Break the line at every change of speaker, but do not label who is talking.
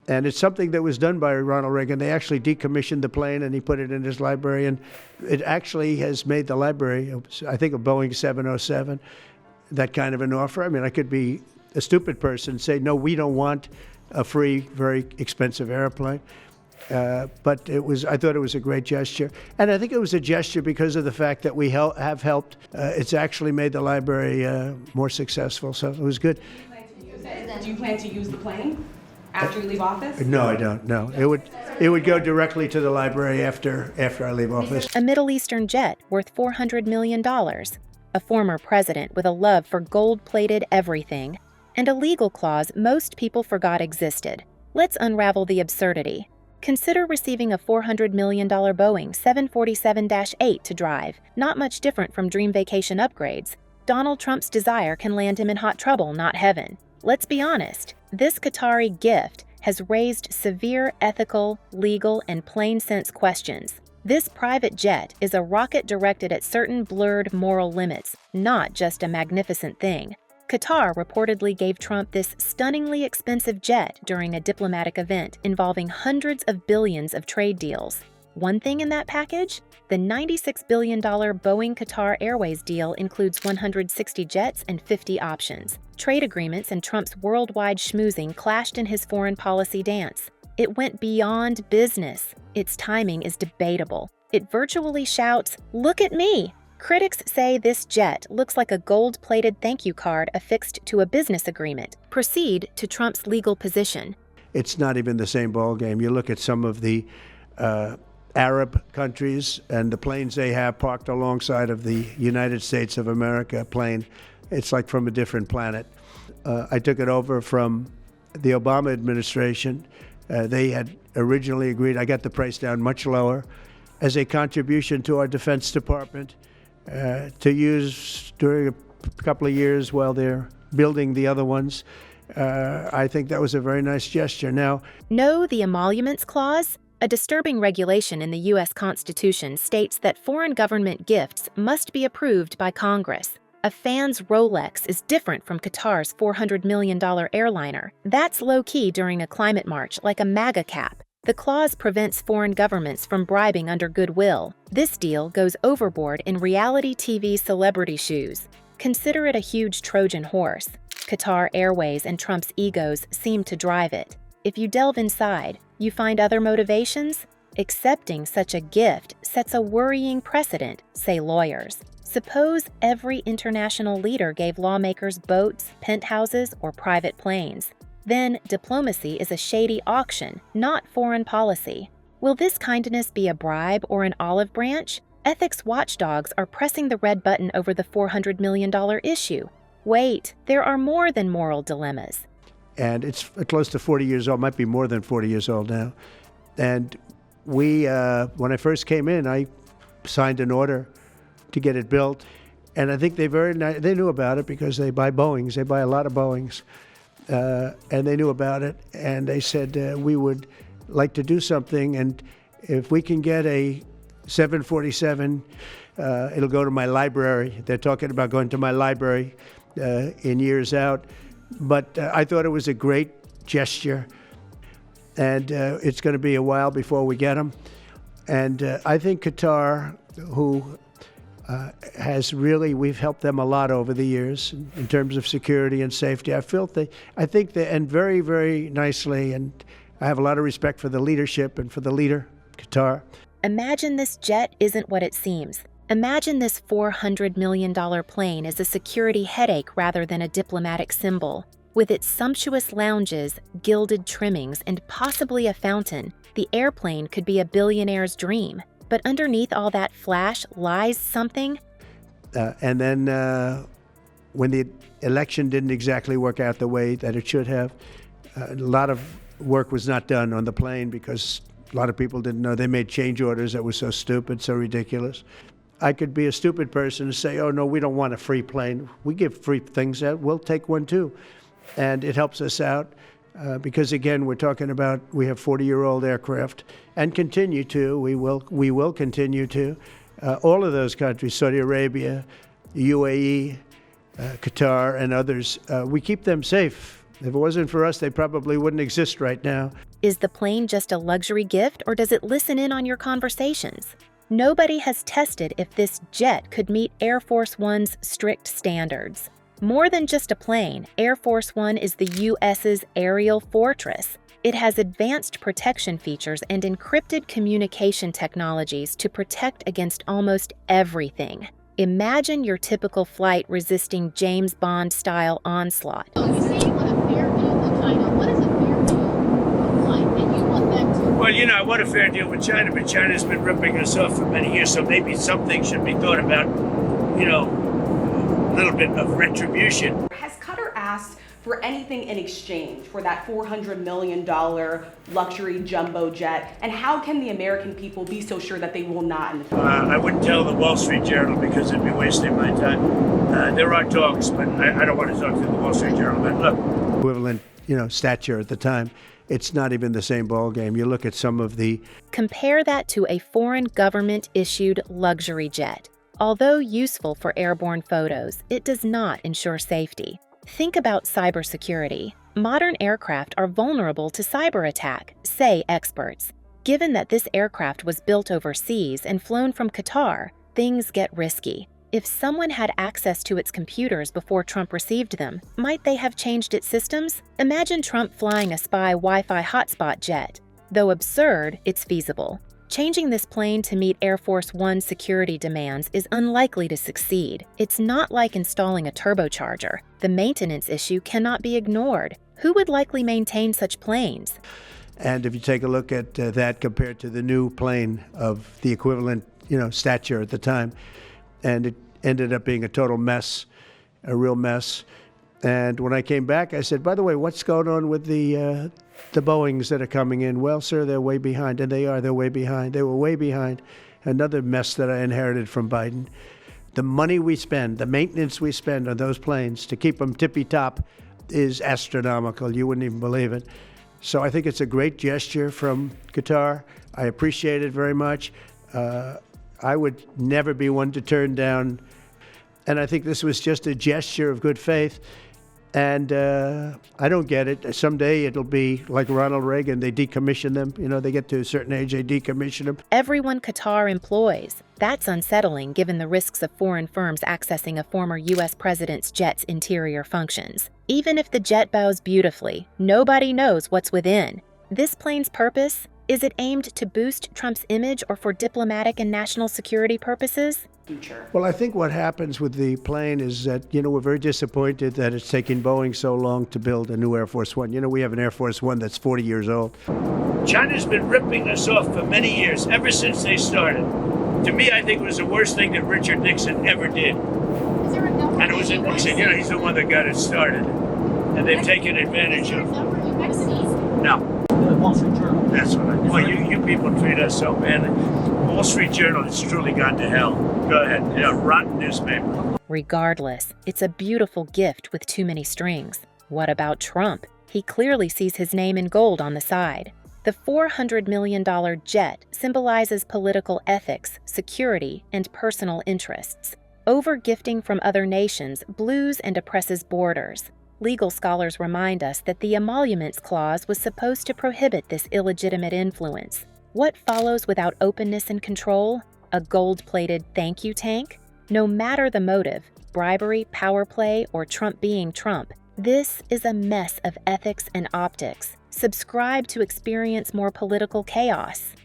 And it's something that was done by Ronald Reagan. They actually decommissioned the plane and he put it in his library. And it actually has made the library, I think, a Boeing 707, that kind of an offer. I mean, I could be a stupid person and say, no, we don't want a free, very expensive airplane. But I thought it was a great gesture. And I think it was a gesture because of the fact that we have helped. It's actually made the library more successful. So it was good.
Do you plan to use the plane after you leave office?
No, I don't. No, it would go directly to the library after I leave office.
A Middle Eastern jet worth $400 million, a former president with a love for gold-plated everything, and a legal clause most people forgot existed. Let's unravel the absurdity. Consider receiving a $400 million Boeing 747-8 to drive, not much different from dream vacation upgrades. Donald Trump's desire can land him in hot trouble, not heaven. Let's be honest, this Qatari gift has raised severe ethical, legal, and plain-sense questions. This private jet is a rocket directed at certain blurred moral limits, not just a magnificent thing. Qatar reportedly gave Trump this stunningly expensive jet during a diplomatic event involving hundreds of billions of trade deals. One thing in that package? The $96 billion Boeing Qatar Airways deal includes 160 jets and 50 options. Trade agreements and Trump's worldwide schmoozing clashed in his foreign policy dance. It went beyond business. Its timing is debatable. It virtually shouts, "Look at me!" Critics say this jet looks like a gold-plated thank you card affixed to a business agreement. Proceed to Trump's legal position.
It's not even the same ballgame. You look at some of the Arab countries and the planes they have parked alongside of the United States of America plane. It's like from a different planet. I took it over from the Obama administration. They had originally agreed, I got the price down much lower, as a contribution to our Defense Department to use during a couple of years while they're building the other ones. I think that was a very nice gesture. Now,
know the emoluments clause? A disturbing regulation in the U.S. Constitution states that foreign government gifts must be approved by Congress. A fan's Rolex is different from Qatar's $400 million airliner. That's low-key during a climate march, like a MAGA cap. The clause prevents foreign governments from bribing under goodwill. This deal goes overboard in reality TV celebrity shoes. Consider it a huge Trojan horse. Qatar Airways and Trump's egos seem to drive it. If you delve inside, you find other motivations? Accepting such a gift sets a worrying precedent, say lawyers. Suppose every international leader gave lawmakers boats, penthouses, or private planes. Then diplomacy is a shady auction, not foreign policy. Will this kindness be a bribe or an olive branch? Ethics watchdogs are pressing the red button over the $400 million issue. Wait, there are more than moral dilemmas.
And it's close to 40 years old, might be more than 40 years old now. And we, when I first came in, I signed an order to get it built. And I think they knew about it because they buy Boeings. They buy a lot of Boeings. And they knew about it. And they said, we would like to do something. And if we can get a 747, it'll go to my library. They're talking about going to my library in years out. But I thought it was a great gesture. And it's going to be a while before we get them. And I think Qatar, who we've helped them a lot over the years in terms of security and safety. I think they, and very, very nicely, and I have a lot of respect for the leadership and for the leader, Qatar.
Imagine this jet isn't what it seems. Imagine this $400 million plane as a security headache rather than a diplomatic symbol. With its sumptuous lounges, gilded trimmings, and possibly a fountain, the airplane could be a billionaire's dream. But underneath all that flash lies something.
And then when the election didn't exactly work out the way that it should have, a lot of work was not done on the plane because a lot of people didn't know. They made change orders that were so stupid, so ridiculous. I could be a stupid person and say, oh, no, we don't want a free plane. We give free things out. We'll take one, too. And it helps us out. Because again, we're talking about we have 40-year-old aircraft and continue to. We will continue to. All of those countries, Saudi Arabia, UAE, Qatar, and others, we keep them safe If it wasn't for us, they probably wouldn't exist right now.
Is the plane just a luxury gift, or does it listen in on your conversations? Nobody has tested if this jet could meet Air Force One's strict standards. More than just a plane, Air Force One is the U.S.'s aerial fortress. It has advanced protection features and encrypted communication technologies to protect against almost everything. Imagine your typical flight resisting James Bond-style onslaught.
So you say you want a fair deal with China. What is a fair deal look like? And you want that to...
Well, I want a fair deal with China, but China's been ripping us off for many years, so maybe something should be thought about, a little bit of retribution.
Has Qatar asked for anything in exchange for that $400 million luxury jumbo jet? And how can the American people be so sure that they will not in the future?
I wouldn't tell the Wall Street Journal because it'd be wasting my time. There are talks, but I don't want to talk to the Wall Street Journal. But look,
Equivalent, stature at the time. It's not even the same ballgame. You look at some of the...
Compare that to a foreign government-issued luxury jet. Although useful for airborne photos, it does not ensure safety. Think about cybersecurity. Modern aircraft are vulnerable to cyber attack, say experts. Given that this aircraft was built overseas and flown from Qatar, things get risky. If someone had access to its computers before Trump received them, might they have changed its systems? Imagine Trump flying a spy Wi-Fi hotspot jet. Though absurd, it's feasible. Changing this plane to meet Air Force One security demands is unlikely to succeed. It's not like installing a turbocharger. The maintenance issue cannot be ignored. Who would likely maintain such planes?
And if you take a look at that compared to the new plane of the equivalent, stature at the time, and it ended up being a total mess, a real mess. And when I came back, I said, by the way, what's going on with the Boeings that are coming in? Well, sir, they're way behind. And they're way behind. They were way behind. Another mess that I inherited from Biden. The money we spend, the maintenance we spend on those planes to keep them tippy-top is astronomical. You wouldn't even believe it. So I think it's a great gesture from Qatar. I appreciate it very much. I would never be one to turn down. And I think this was just a gesture of good faith. And I don't get it. Someday it'll be like Ronald Reagan. They decommission them. They get to a certain age, they decommission them.
Everyone Qatar employs. That's unsettling given the risks of foreign firms accessing a former U.S. president's jet's interior functions. Even if the jet bows beautifully, nobody knows what's within. This plane's purpose? Is it aimed to boost Trump's image or for diplomatic and national security purposes?
Well, I think what happens with the plane is that, we're very disappointed that it's taking Boeing so long to build a new Air Force One. We have an Air Force One that's 40 years old.
China's been ripping us off for many years, ever since they started. To me, I think it was the worst thing that Richard Nixon ever did.
Is there a number?
And it was Nixon, he's the one that got it started. And they've taken advantage of it. No.
Wall Street Journal.
That's what well, you people treat us so badly. Wall Street Journal has truly gone to hell. Go ahead. Rotten newspaper.
Regardless, it's a beautiful gift with too many strings. What about Trump? He clearly sees his name in gold on the side. The $400 million jet symbolizes political ethics, security, and personal interests. Over-gifting from other nations blues and oppresses borders. Legal scholars remind us that the Emoluments Clause was supposed to prohibit this illegitimate influence. What follows without openness and control? A gold-plated thank you tank? No matter the motive, bribery, power play, or Trump being Trump, this is a mess of ethics and optics. Subscribe to experience more political chaos.